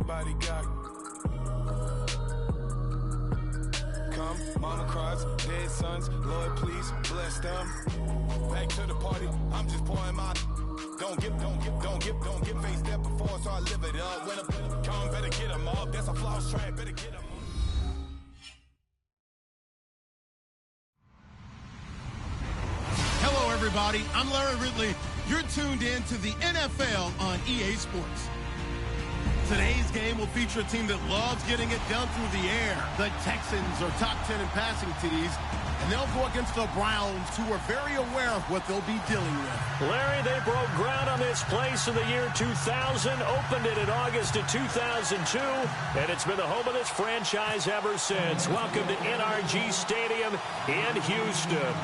everybody got. Come, mama cries, dead sons, Lord please bless them. Back to the party, I'm just pouring my. Don't get face that before, so I live it up. When I come, better get them up. That's a flawless track, better get them up. Hello, everybody. I'm Larry Ridley. You're tuned in to the NFL on EA Sports. Today's game will feature a team that loves getting it done through the air. The Texans are top 10 in passing TDs, and they'll go against the Browns, who are very aware of what they'll be dealing with. Larry, they broke ground on this place in the year 2000, opened it in August of 2002, and it's been the home of this franchise ever since. Welcome to NRG Stadium in Houston.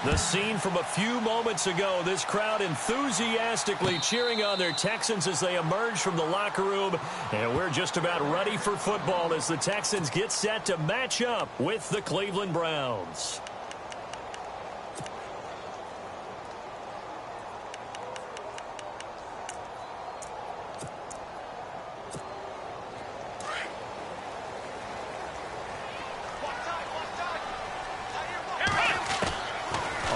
The scene from a few moments ago, this crowd enthusiastically cheering on their Texans as they emerge from the locker room. And we're just about ready for football as the Texans get set to match up with the Cleveland Browns.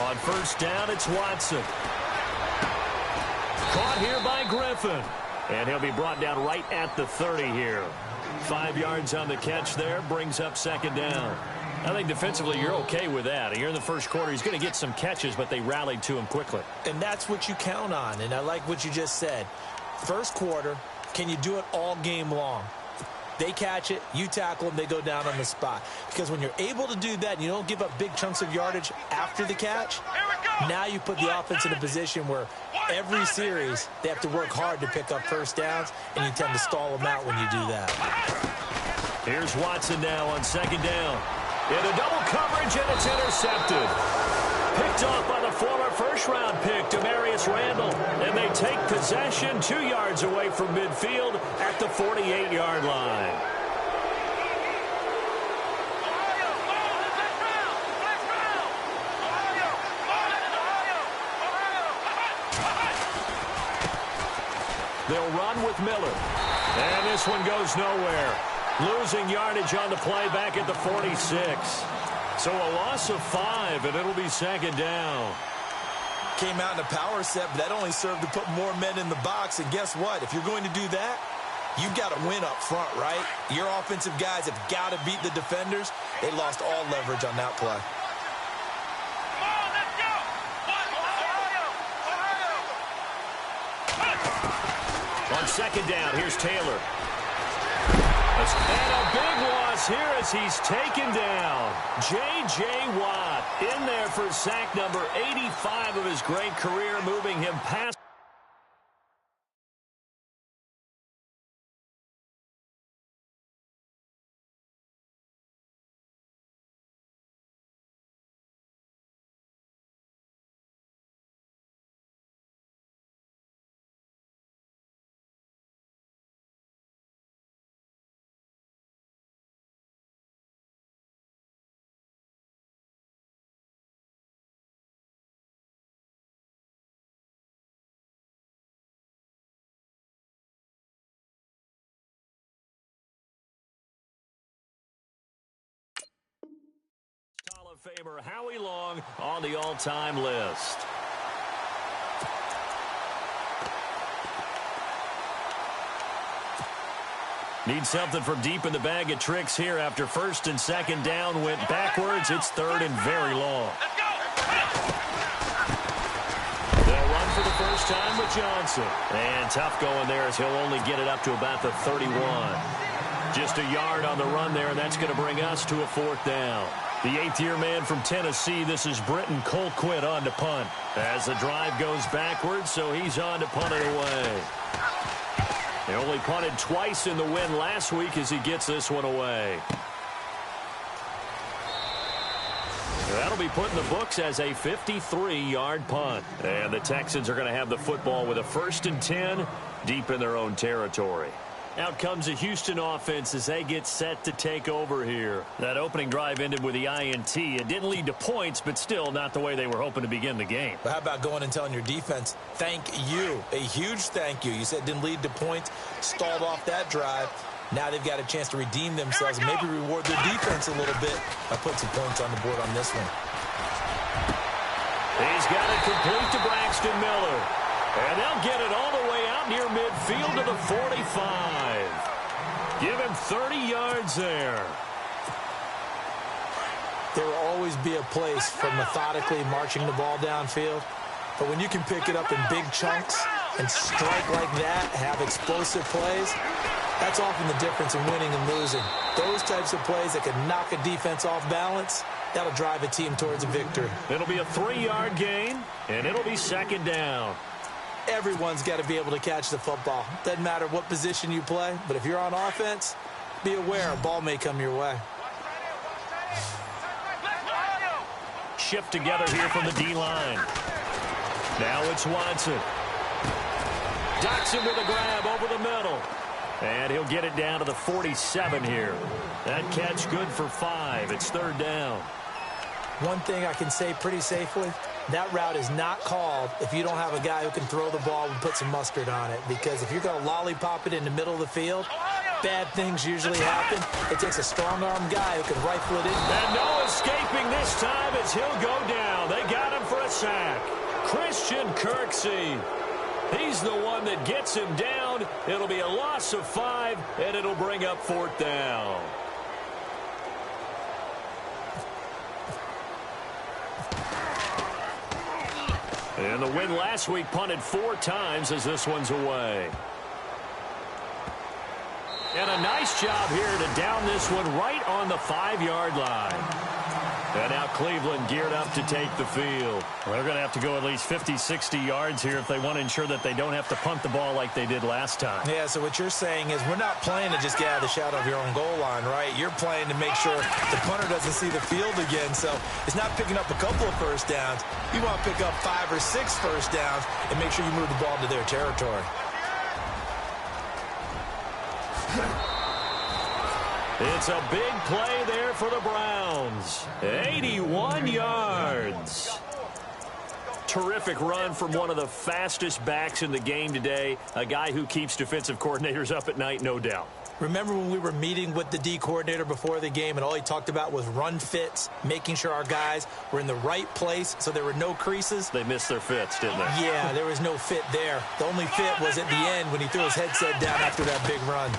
On first down, it's Watson. Caught here by Griffin. And he'll be brought down right at the 30 here. 5 yards on the catch there, brings up second down. I think defensively you're okay with that. Here in the first quarter, he's going to get some catches, but they rallied to him quickly. And that's what you count on, and I like what you just said. First quarter, can you do it all game long? They catch it, you tackle them, they go down on the spot. Because when you're able to do that and you don't give up big chunks of yardage after the catch, now you put the offense in a position where every series they have to work hard to pick up first downs, and you tend to stall them out when you do that. Here's Watson now on second down. Into double coverage, and it's intercepted. Picked off by the former first-round pick, Demarius Randall. And they take possession 2 yards away from midfield at the 48-yard line. They'll run with Miller. And this one goes nowhere. Losing yardage on the play back at the 46. So a loss of 5, and it'll be second down. Came out in a power set, but that only served to put more men in the box. And guess what? If you're going to do that, you've got to win up front, right? Your offensive guys have got to beat the defenders. They lost all leverage on that play. On second down, here's Taylor. And a big loss here as he's taken down. J.J. Watt in there for sack number 85 of his great career, moving him past. Hall of Famer Howie Long on the all-time list. Need something from deep in the bag of tricks here after first and second down went backwards. It's third and very long. They'll run for the first time with Johnson. And tough going there as he'll only get it up to about the 31. Just a yard on the run there, and that's going to bring us to a fourth down. The eighth-year man from Tennessee, this is Britton Colquitt on to punt. As the drive goes backwards, so he's on to punt it away. They only punted twice in the win last week as he gets this one away. That'll be put in the books as a 53-yard punt. And the Texans are going to have the football with a 1st and 10 deep in their own territory. Out comes the Houston offense as they get set to take over here. That opening drive ended with the INT. It didn't lead to points, but still not the way they were hoping to begin the game. But how about going and telling your defense, thank you, a huge thank you. You said it didn't lead to points, stalled off that drive. Now they've got a chance to redeem themselves and maybe reward their defense a little bit by putting some points on the board on this one. He's got it complete to Braxton Miller. And they'll get it all the way out near midfield to the 45. Give him 30 yards there. There will always be a place for methodically marching the ball downfield. But when you can pick it up in big chunks and strike like that, have explosive plays, that's often the difference in winning and losing. Those types of plays that can knock a defense off balance, that'll drive a team towards a victory. It'll be a 3-yard gain, and it'll be second down. Everyone's got to be able to catch the football. Doesn't matter what position you play, but if you're on offense, be aware a ball may come your way. Shift together here from the D-line. Now it's Watson. Docks him with a grab over the middle. And he'll get it down to the 47 here. That catch good for 5. It's third down. One thing I can say pretty safely, that route is not called if you don't have a guy who can throw the ball and put some mustard on it. Because if you're going to lollipop it in the middle of the field, bad things usually happen. It takes a strong-arm guy who can rifle it in. And no escaping this time as he'll go down. They got him for a sack. Christian Kirksey. He's the one that gets him down. It'll be a loss of 5, and it'll bring up fourth down. And the win last week punted 4 times as this one's away. And a nice job here to down this one right on the 5-yard line. And now Cleveland geared up to take the field. Well, they're going to have to go at least 50, 60 yards here if they want to ensure that they don't have to punt the ball like they did last time. Yeah, so what you're saying is we're not playing to just get out of the shadow of your own goal line, right? You're playing to make sure the punter doesn't see the field again. So it's not picking up a couple of first downs. You want to pick up 5 or 6 first downs and make sure you move the ball into their territory. It's a big play there for the Browns. 81 yards. Terrific run from one of the fastest backs in the game today. A guy who keeps defensive coordinators up at night, no doubt. Remember when we were meeting with the D coordinator before the game and all he talked about was run fits, making sure our guys were in the right place so there were no creases? They missed their fits, didn't they? Yeah, there was no fit there. The only fit was at the end when he threw his headset down after that big run.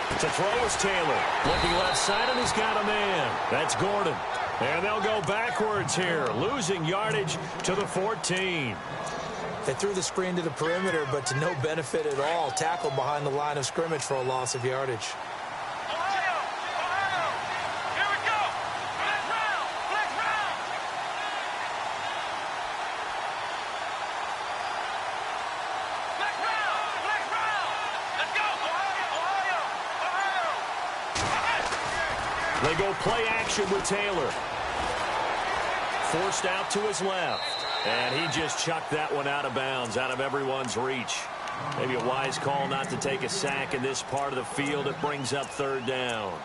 To throw is Taylor. Looking left side, and he's got a man. That's Gordon. And they'll go backwards here, losing yardage to the 14. They threw the screen to the perimeter, but to no benefit at all. Tackled behind the line of scrimmage for a loss of yardage. They go play action with Taylor. Forced out to his left. And he just chucked that one out of bounds, out of everyone's reach. Maybe a wise call not to take a sack in this part of the field. It brings up third down.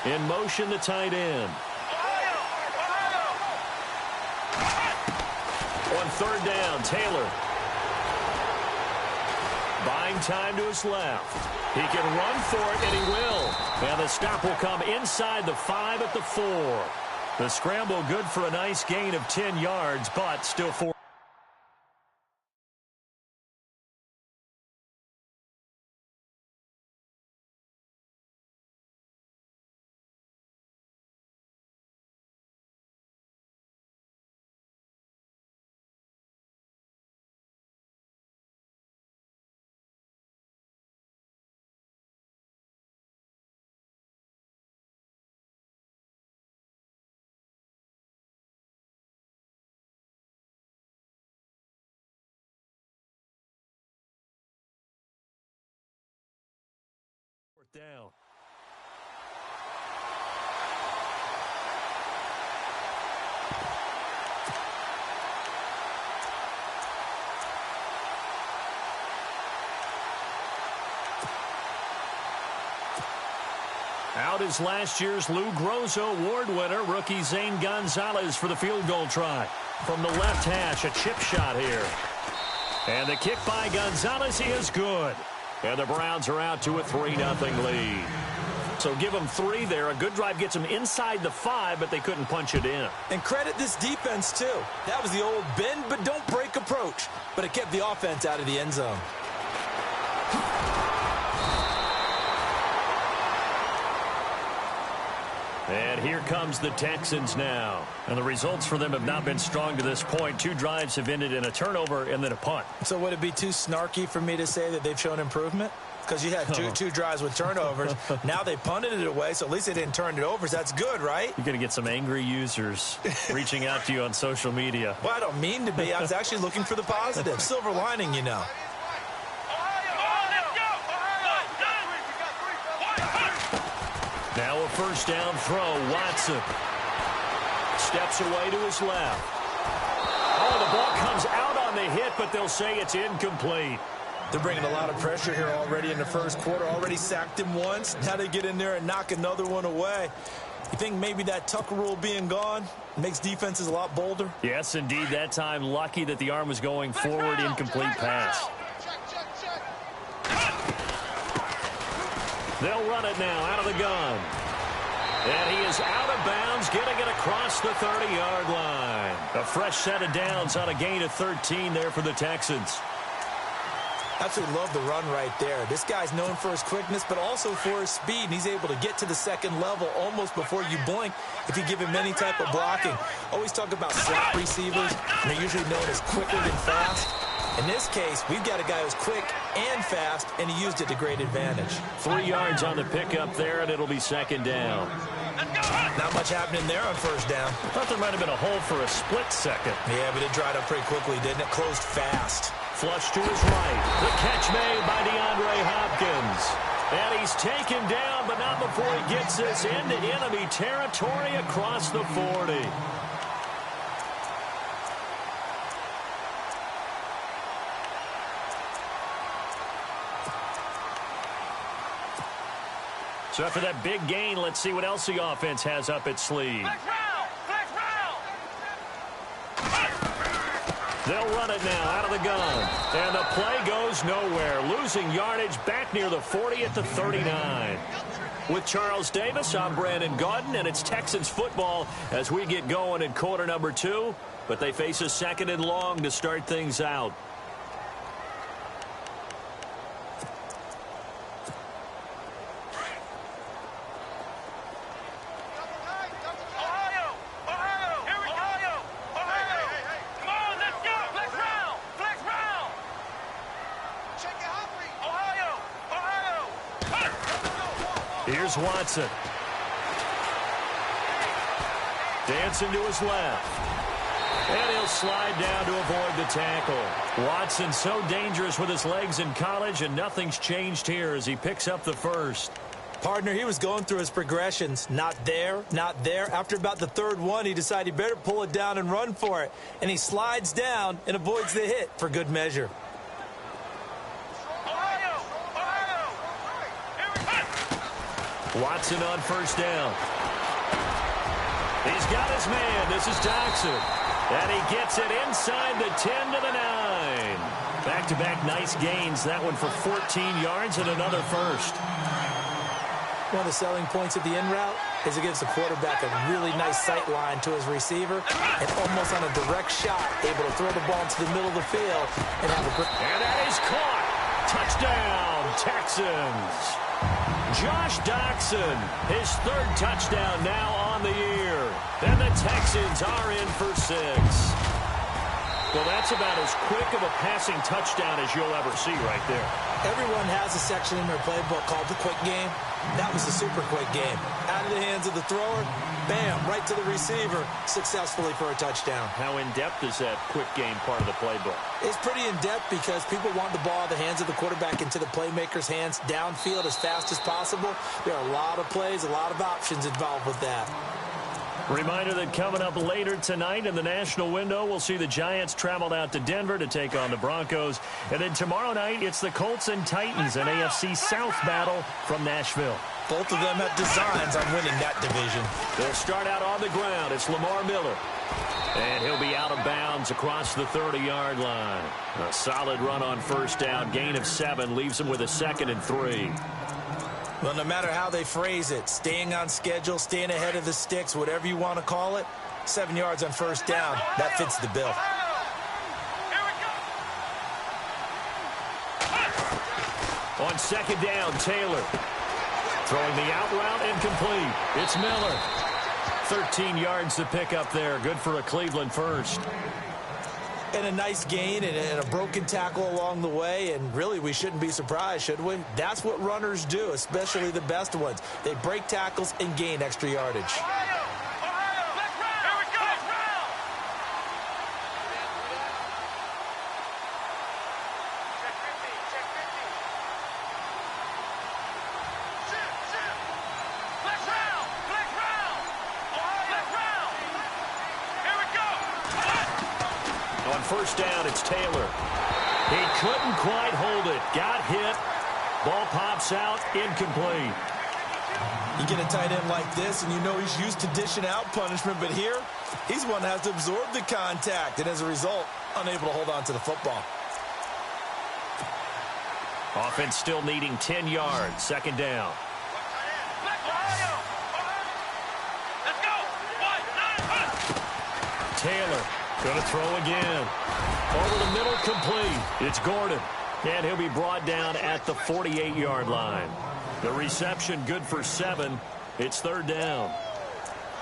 In motion, the tight end. On third down, Taylor. Buying time to his left. He can run for it, and he will. And the stop will come inside the 5 at the 4. The scramble good for a nice gain of 10 yards, but still 4. down. Out is last year's Lou Grosso Award winner, rookie Zane Gonzalez for the field goal try. From the left hash, a chip shot here. And the kick by Gonzalez is good. And the Browns are out to a 3-0 lead. So give them 3 there. A good drive gets them inside the 5, but they couldn't punch it in. And credit this defense, too. That was the old bend but don't break approach. But it kept the offense out of the end zone. And here comes the Texans now. And the results for them have not been strong to this point. 2 drives have ended in a turnover and then a punt. So would it be too snarky for me to say that they've shown improvement? Because you had two drives with turnovers. Now they punted it away, so at least they didn't turn it over. So that's good, right? You're going to get some angry users reaching out to you on social media. Well, I don't mean to be. I was actually looking for the positive. Silver lining, you know. Now a first down throw. Watson steps away to his left. Oh, the ball comes out on the hit, but they'll say it's incomplete. They're bringing a lot of pressure here already in the first quarter. Already sacked him once. Now they get in there and knock another one away. You think maybe that Tucker rule being gone makes defenses a lot bolder? Yes, indeed. That time, lucky that the arm was going forward. Incomplete pass. They'll run it now out of the gun. And he is out of bounds, getting it across the 30-yard line. A fresh set of downs on a gain of 13 there for the Texans. Absolutely love the run right there. This guy's known for his quickness, but also for his speed. And he's able to get to the second level almost before you blink if you give him any type of blocking. Always talk about slot receivers, and they're usually known as quicker than fast. In this case, we've got a guy who's quick and fast, and he used it to great advantage. 3 yards on the pickup there, and it'll be second down. Not much happening there on first down. Thought there might have been a hole for a split second. Yeah, but it dried up pretty quickly, didn't it? Closed fast. Flush to his right. The catch made by DeAndre Hopkins. And he's taken down, but not before he gets this into enemy territory across the 40. So after that big gain, let's see what else the offense has up its sleeve. They'll run it now out of the gun. And the play goes nowhere. Losing yardage back near the 40 at the 39. With Charles Davis, I'm Brandon Gaudin, and it's Texans football as we get going in quarter number 2. But they face a second and long to start things out. Here's Watson. Dancing to his left. And he'll slide down to avoid the tackle. Watson so dangerous with his legs in college, and nothing's changed here as he picks up the first. Partner, he was going through his progressions. Not there, not there. After about the third one, he decided he better pull it down and run for it. And he slides down and avoids the hit for good measure. Watson on first down. He's got his man. This is Doxson. And he gets it inside the 10 to the 9. Back-to-back nice gains. That one for 14 yards and another first. One of the selling points of the in route is it gives the quarterback a really nice sight line to his receiver and almost on a direct shot able to throw the ball into the middle of the field and have a great... And that is caught. Touchdown, Texans. Josh Doxson, his third touchdown now on the year. And the Texans are in for 6. Well, that's about as quick of a passing touchdown as you'll ever see right there. Everyone has a section in their playbook called the quick game. That was the super quick game. Out of the hands of the thrower, bam, right to the receiver, successfully for a touchdown. How in-depth is that quick game part of the playbook? It's pretty in-depth because people want the ball out of the hands of the quarterback into the playmaker's hands downfield as fast as possible. There are a lot of plays, a lot of options involved with that. Reminder that coming up later tonight in the national window, we'll see the Giants travel out to Denver to take on the Broncos. And then tomorrow night, it's the Colts and Titans, an AFC South battle from Nashville. Both of them have designs on winning that division. They'll start out on the ground. It's Lamar Miller. And he'll be out of bounds across the 30-yard line. A solid run on first down. Gain of 7 leaves him with a 2nd and 3. Well, no matter how they phrase it, staying on schedule, staying ahead of the sticks, whatever you want to call it, 7 yards on first down, that fits the bill. On second down, Taylor. Throwing the out route, incomplete. It's Miller. 13 yards to pick up there. Good for a Cleveland first. And a nice gain and a broken tackle along the way, and really we shouldn't be surprised, should we? That's what runners do, especially the best ones. They break tackles and gain extra yardage. First down, it's Taylor. He couldn't quite hold it. Got hit. Ball pops out, incomplete. You get a tight end like this, and you know he's used to dishing out punishment, but here, he's one that has to absorb the contact, and as a result, unable to hold on to the football. Offense still needing 10 yards. Second down. Taylor. Going to throw again. Over the middle, complete. It's Gordon. And he'll be brought down at the 48-yard line. The reception good for 7. It's third down.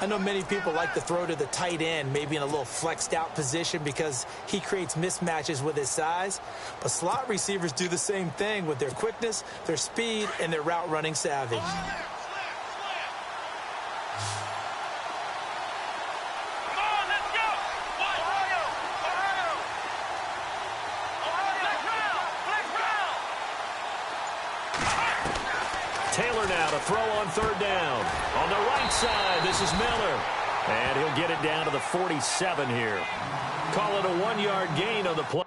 I know many people like to throw to the tight end, maybe in a little flexed out position because he creates mismatches with his size. But slot receivers do the same thing with their quickness, their speed, and their route running savvy. Taylor now to throw on third down. On the right side, this is Miller. And he'll get it down to the 47 here. Call it a 1-yard gain on the play.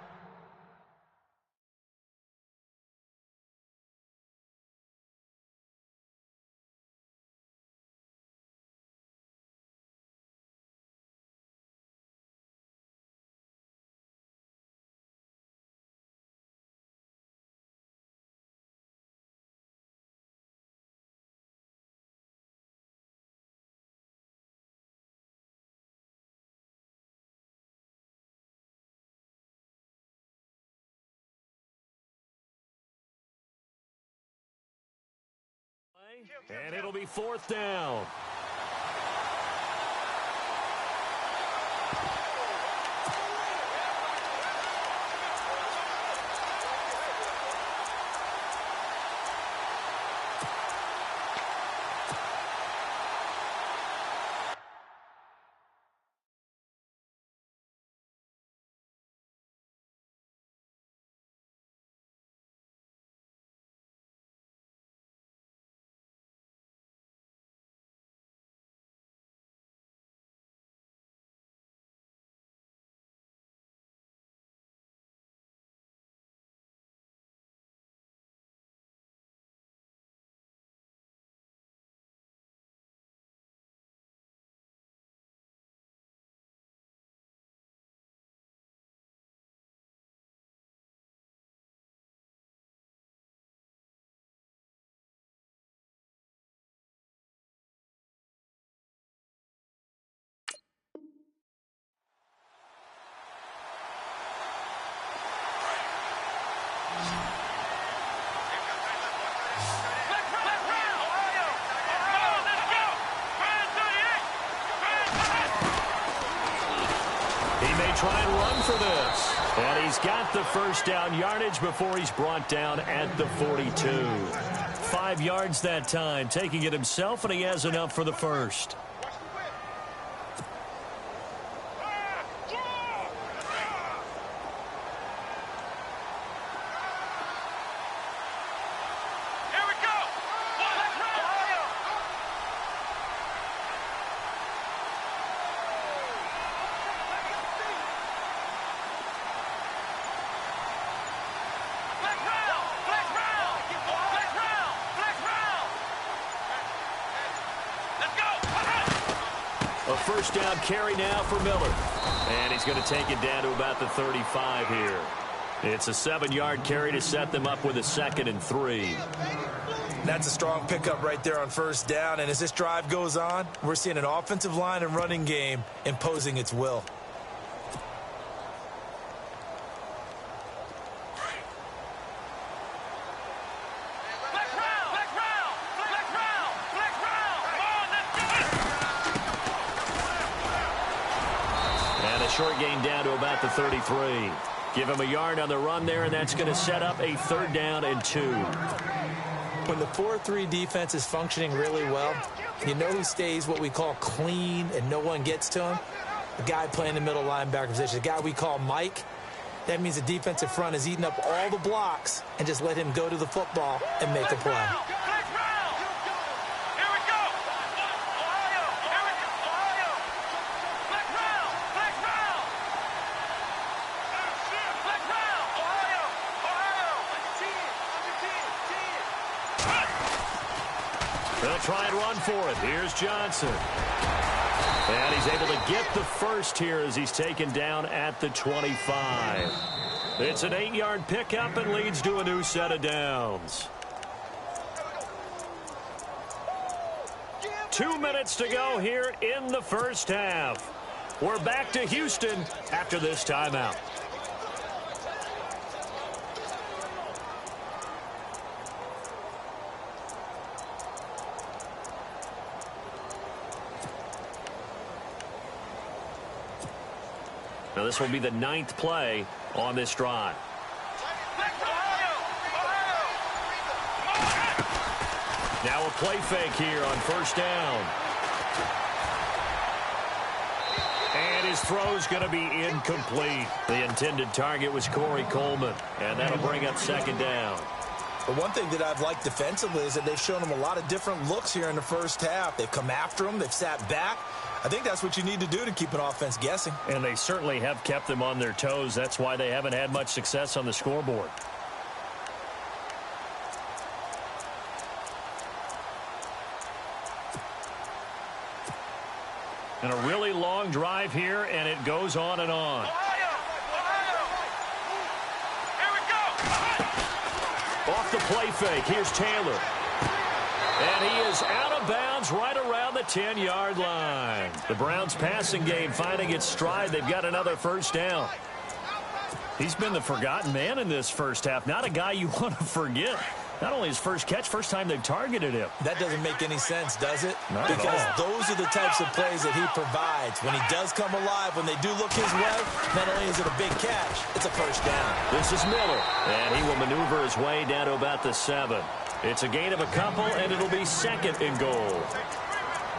And it'll be fourth down. try and run for this. And he's got the first down yardage before he's brought down at the 42. 5 yards that time, taking it himself, and he has enough for the first. A first down carry now for Miller. And he's going to take it down to about the 35 here. It's a 7-yard carry to set them up with a 2nd and 3. That's a strong pickup right there on first down. And as this drive goes on, we're seeing an offensive line and running game imposing its will. Short gain down to about the 33. Give him a yard on the run there, and that's going to set up a 3rd down and 2. When the 4-3 defense is functioning really well, you know who stays what we call clean and no one gets to him? The guy playing the middle linebacker position, the guy we call Mike. That means the defensive front is eating up all the blocks and just let him go to the football and make a play. They'll try and run for it. Here's Johnson. And he's able to get the first here as he's taken down at the 25. It's an 8-yard pickup and leads to a new set of downs. 2 minutes to go here in the first half. We're back to Houston after this timeout. Now this will be the 9th play on this drive. Now a play fake here on first down. And his throw's going to be incomplete. The intended target was Corey Coleman, and that'll bring up 2nd down. But one thing that I've liked defensively is that they've shown him a lot of different looks here in the first half. They've come after him. They've sat back. I think that's what you need to do to keep an offense guessing. And they certainly have kept them on their toes. That's why they haven't had much success on the scoreboard. And a really long drive here, and it goes on and on. Off the play fake, here's Taylor. And he is out of bounds right around the 10-yard line. The Browns passing game finding its stride. They've got another first down. He's been the forgotten man in this first half. Not a guy you want to forget. Not only his first catch, first time they've targeted him. That doesn't make any sense, does it? Not because at all. Those are the types of plays that he provides. When he does come alive, when they do look his way, not only is it a big catch, it's a first down. This is Miller, and he will maneuver his way down to about the 7. It's a gain of a couple, and it'll be 2nd and goal.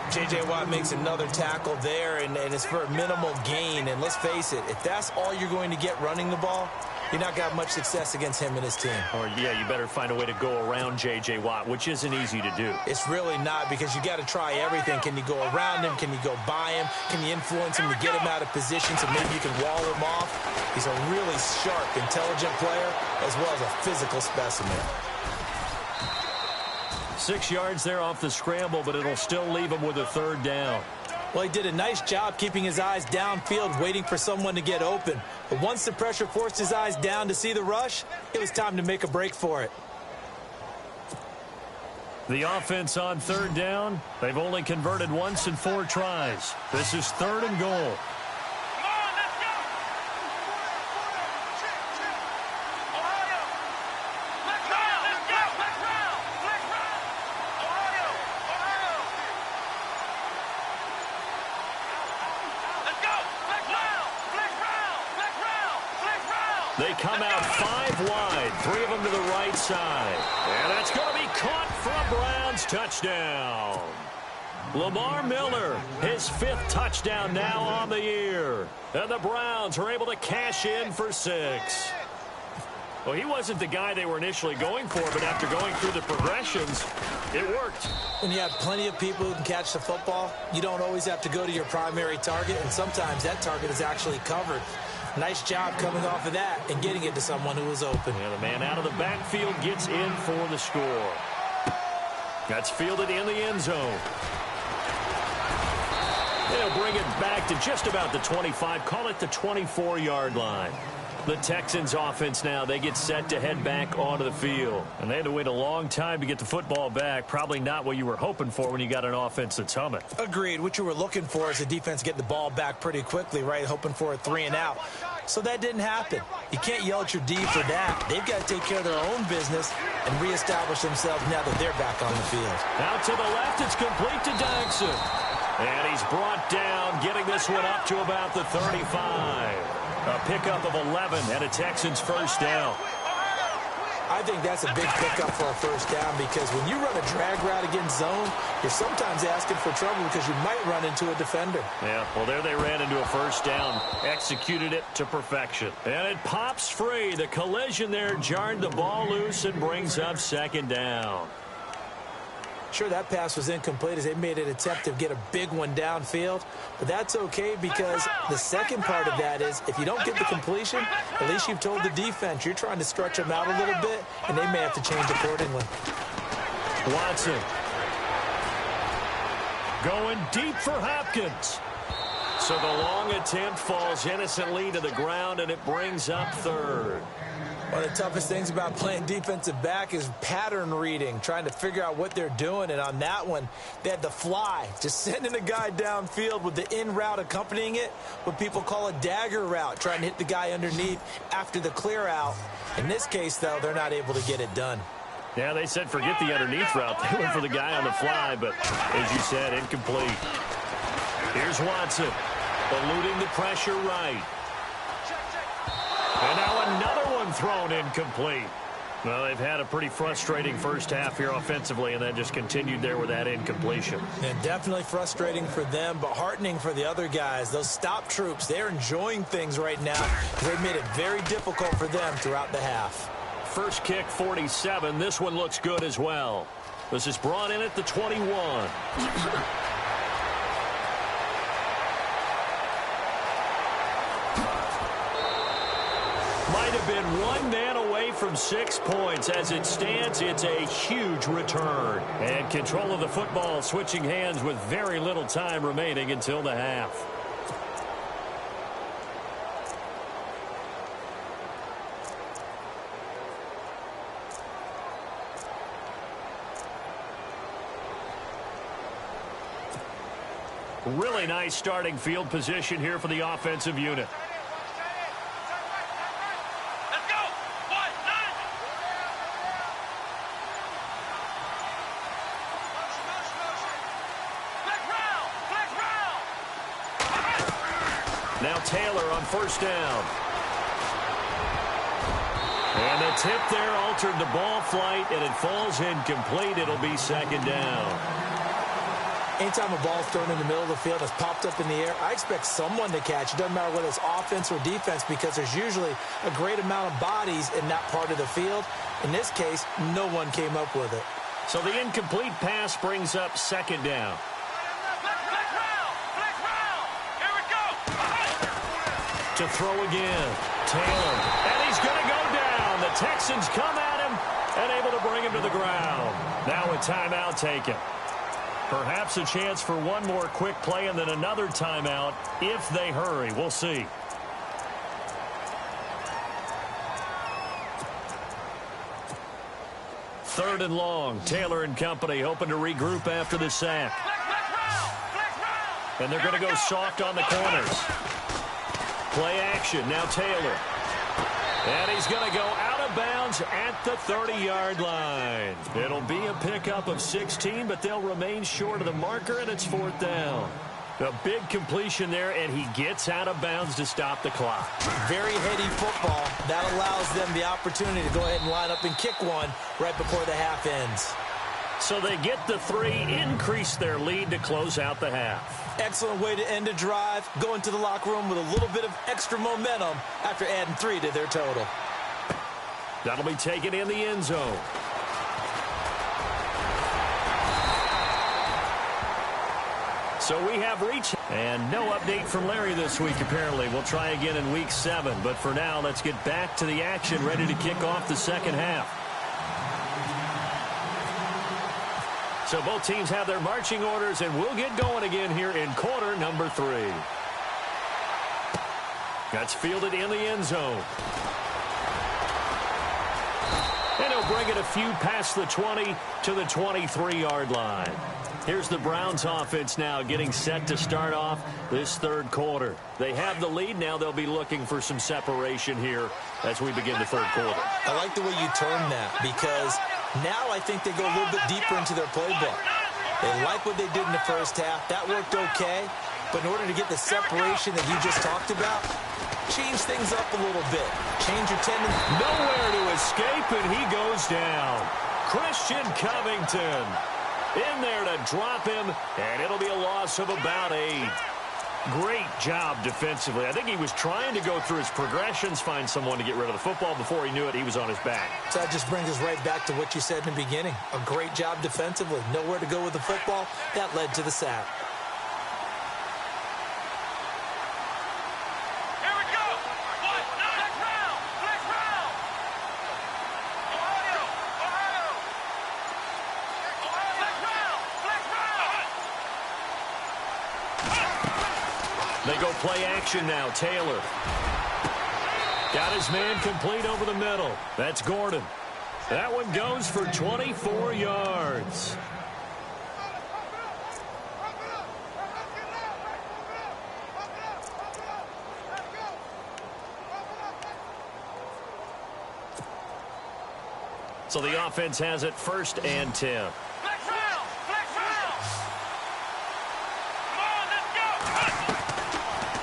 J.J. Watt makes another tackle there, and it's for a minimal gain. And let's face it, if that's all you're going to get running the ball, you're not going to have much success against him and his team. Or, yeah, you better find a way to go around J.J. Watt, which isn't easy to do. It's really not, because you got to try everything. Can you go around him? Can you go by him? Can you influence him to get him out of position so maybe you can wall him off? He's a really sharp, intelligent player as well as a physical specimen. 6 yards there off the scramble, but it'll still leave him with a 3rd down. Well, he did a nice job keeping his eyes downfield, waiting for someone to get open. But once the pressure forced his eyes down to see the rush, it was time to make a break for it. The offense on 3rd down, they've only converted once in 4 tries. This is 3rd and goal. They come out 5 wide, 3 of them to the right side. And that's going to be caught for a Browns touchdown. Lamar Miller, his 5th touchdown now on the year. And the Browns are able to cash in for 6. Well, he wasn't the guy they were initially going for, but after going through the progressions, it worked. When you have plenty of people who can catch the football, you don't always have to go to your primary target, and sometimes that target is actually covered. Nice job coming off of that and getting it to someone who was open. Yeah, the man out of the backfield gets in for the score. That's fielded in the end zone. They'll bring it back to just about the 25, call it the 24-yard line. The Texans offense now, they get set to head back onto the field. And they had to wait a long time to get the football back. Probably not what you were hoping for when you got an offense that's humming. Agreed. What you were looking for is the defense getting the ball back pretty quickly, right? Hoping for a 3 and out. So that didn't happen. You can't yell at your D for that. They've got to take care of their own business and reestablish themselves now that they're back on the field. Out to the left, it's complete to Dagson. And he's brought down, getting this one up to about the 35. A pickup of 11 and a Texans first down. I think that's a big pickup for a first down because when you run a drag route against zone, you're sometimes asking for trouble because you might run into a defender. Yeah, well, there they ran into a first down, executed it to perfection. And it pops free. The collision there jarred the ball loose and brings up second down. Sure, that pass was incomplete as they made an attempt to get a big one downfield, but that's okay because the second part of that is if you don't get the completion, at least you've told the defense you're trying to stretch them out a little bit, and they may have to change accordingly. Watson going deep for Hopkins. So the long attempt falls innocently to the ground, and it brings up third. One of the toughest things about playing defensive back is pattern reading, trying to figure out what they're doing. And on that one, they had the fly, just sending a guy downfield with the in route accompanying it, what people call a dagger route, trying to hit the guy underneath after the clear out. In this case, though, they're not able to get it done. Yeah, they said forget the underneath route. They went for the guy on the fly, but as you said, incomplete. Here's Watson, eluding the pressure right. And now another one thrown incomplete. Well, they've had a pretty frustrating first half here offensively, and then just continued there with that incompletion. And definitely frustrating for them, but heartening for the other guys. Those stop troops, they're enjoying things right now. They've made it very difficult for them throughout the half. First kick, 47. This one looks good as well. This is brought in at the 21. Might have been one man away from 6 points. As it stands, it's a huge return. And control of the football switching hands with very little time remaining until the half. Really nice starting field position here for the offensive unit. Now Taylor on first down. And the tip there altered the ball flight, and it falls incomplete. It'll be second down. Anytime a ball's thrown in the middle of the field that's popped up in the air, I expect someone to catch. It doesn't matter whether it's offense or defense because there's usually a great amount of bodies in that part of the field. In this case, no one came up with it. So the incomplete pass brings up second down. To throw again, Taylor, and he's going to go down. The Texans come at him and able to bring him to the ground. Now a timeout taken. Perhaps a chance for one more quick play and then another timeout if they hurry. We'll see. Third and long. Taylor and company hoping to regroup after the sack. And they're going to go soft on the corners. Play action. Now Taylor. And he's going to go out of bounds at the 30-yard line. It'll be a pickup of 16, but they'll remain short of the marker, and it's fourth down. A big completion there, and he gets out of bounds to stop the clock. Very heady football. That allows them the opportunity to go ahead and line up and kick one right before the half ends. So they get the 3, increase their lead to close out the half. Excellent way to end a drive. Go into the locker room with a little bit of extra momentum after adding 3 to their total. That'll be taken in the end zone. So we have reached, and no update from Larry this week, apparently. We'll try again in week 7. But for now, let's get back to the action, ready to kick off the second half. So both teams have their marching orders, and we'll get going again here in quarter number 3. That's fielded in the end zone. And he'll bring it a few past the 20 to the 23-yard line. Here's the Browns offense now getting set to start off this third quarter. They have the lead. Now they'll be looking for some separation here as we begin the third quarter. I like the way you term that, because now I think they go a little bit deeper into their playbook. They like what they did in the first half. That worked okay. But in order to get the separation that you just talked about, change things up a little bit. Change your tendency. Nowhere to escape, and he goes down. Christian Covington in there to drop him, and it'll be a loss of about 8. Great job defensively. I think he was trying to go through his progressions, find someone to get rid of the football. Before he knew it, he was on his back. So that just brings us right back to what you said in the beginning. A great job defensively. Nowhere to go with the football. That led to the sack. They go play action now. Taylor got his man complete over the middle. That's Gordon. That one goes for 24 yards. So the offense has it 1st and 10.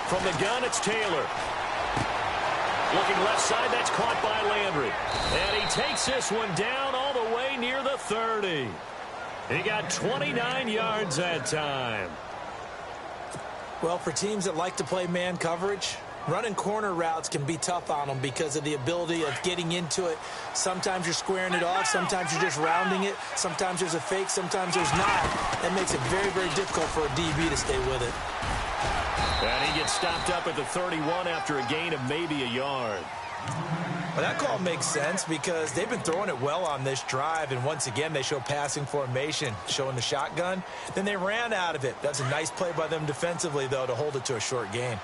From the gun, it's Taylor. Looking left side, that's caught by Landry. And he takes this one down all the way near the 30. He got 29 yards that time. Well, for teams that like to play man coverage, running corner routes can be tough on them because of the ability of getting into it. Sometimes you're squaring it off. Sometimes you're just rounding it. Sometimes there's a fake. Sometimes there's not. That makes it very, very difficult for a DB to stay with it. And he gets stopped up at the 31 after a gain of maybe a yard. Well, that call makes sense because they've been throwing it well on this drive, and once again they show passing formation, showing the shotgun. Then they ran out of it. That's a nice play by them defensively, though, to hold it to a short gain.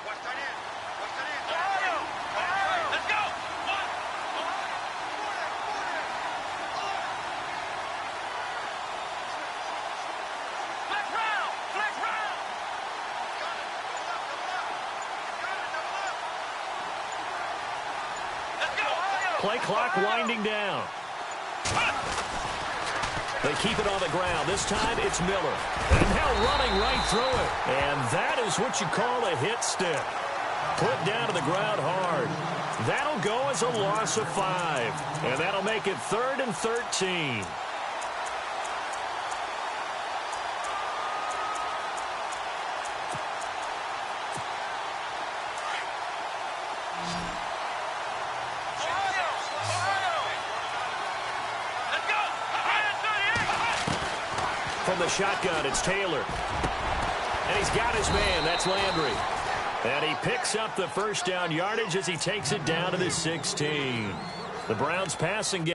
Play clock winding down. They keep it on the ground. This time it's Miller. And now running right through it. And that is what you call a hit stick. Put down to the ground hard. That'll go as a loss of 5. And that'll make it 3rd and 13. From the shotgun, it's Taylor. And he's got his man. That's Landry. And he picks up the 1st down yardage as he takes it down to the 16. The Browns passing game.